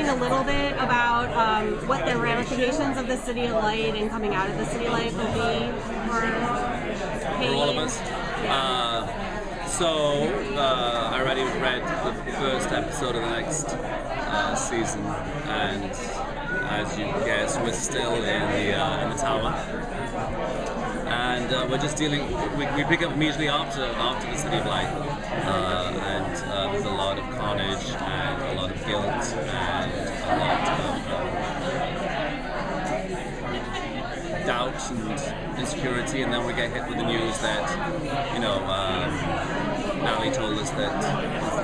a little bit about what the ramifications of the City of Light and coming out of the City of Light will be for all of us? I already read the first episode of the next season, and as you guess, we're still in the tower, and we're just dealing. We pick up immediately after the City of Light, and there's a lot of carnage and a lot of guilt and a lot of doubt and insecurity, and then we get hit with the news that Natalie told us that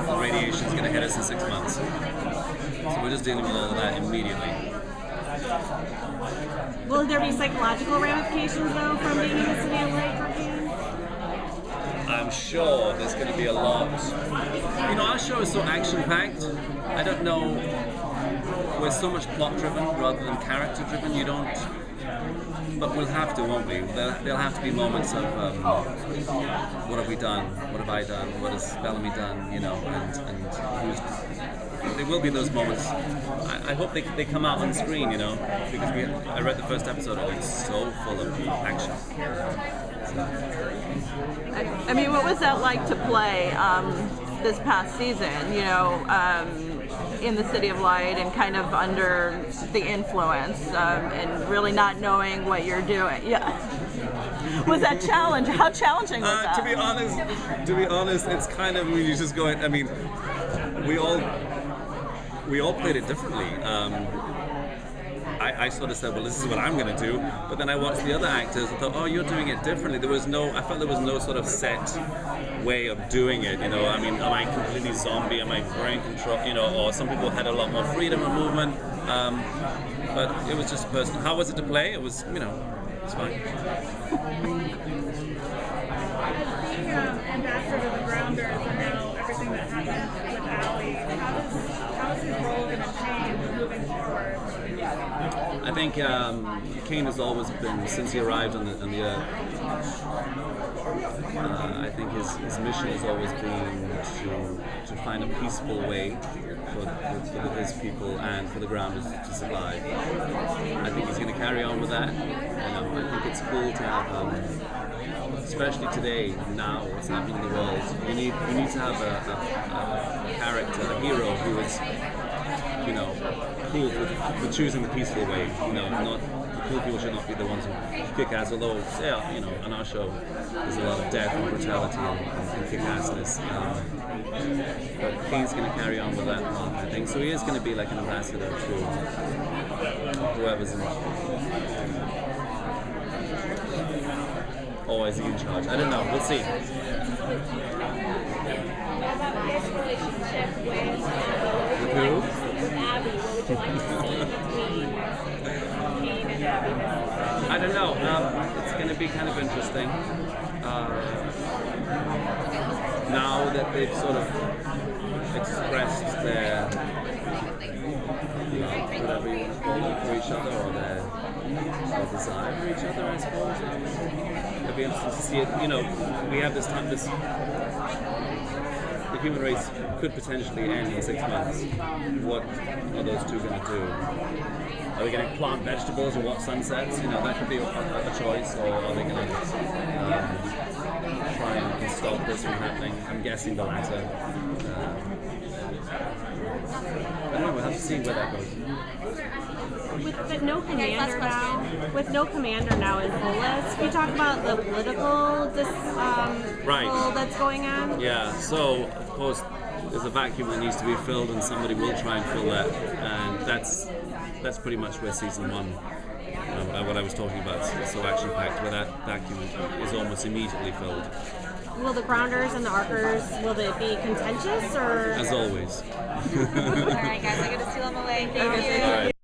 the radiation is going to hit us in 6 months. So we're just dealing with all of that immediately. Will there be psychological ramifications though from being in the City of Light for fans? I'm sure there's going to be a lot. Our show is so action-packed. I don't know. We're so much plot-driven rather than character-driven. You don't. But we'll have to, won't we? There'll have to be moments of what have we done? What have I done? What has Bellamy done? And who's. There will be those moments. I hope they come out on screen, because I read the first episode and it's so full of action. I mean, what was that like to play this past season, in the City of Light and kind of under the influence and really not knowing what you're doing? Yeah. Was that challenge? How challenging was that? To be honest, it's kind of when you just go. I mean, we all played it differently. I sort of said, well, this is what I'm going to do. But then I watched the other actors and thought, oh, you're doing it differently. I felt there was no sort of set way of doing it. I mean, am I completely zombie? Am I brain control? Or some people had a lot more freedom of movement. But it was just personal. How was it to play? It was, it's fine. Being ambassador to the Grounders and now everything that happened with Allie, how is his role going to change moving forward? I think Kane has always been, since he arrived on the Earth, I think his mission has always been to find a peaceful way for his people and for the Grounders to survive. I think he's going to carry on with that. I think it's cool to have, especially today, now, what's happening in the world. You need to have a character, a hero who is, cool for choosing the peaceful way. Not the cool people should not be the ones who kick ass. Although, on our show, there's a lot of death and brutality and kick assness. But Kane's going to carry on with that path, I think. So he is going to be like an ambassador to whoever's in. Or is he in charge? I don't know. We'll see. What about his relationship with Who? Abby? What would you like to see between Kane and Abby? I don't know. It's going to be kind of interesting. Now that they've sort of expressed their love, whatever you want to call it, for each other, or their desire for each other, I suppose. It'll be interesting to see it. We have this time. The human race could potentially end in 6 months. What are those two going to do? Are they going to plant vegetables or watch sunsets? That could be a choice. Or are they going to try and stop this from happening? I'm guessing the latter. I don't know. We'll have to see where that goes. With no commander now in Polis, can you talk about the political that's going on? Yeah. So of course there's a vacuum that needs to be filled, and somebody will try and fill that, and that's pretty much where season 1. What I was talking about, so action-packed, where that vacuum is almost immediately filled. Will the Grounders and the Arkers, will they be contentious, or? As always. All right, guys, I got to steal them away. Thank you. All right.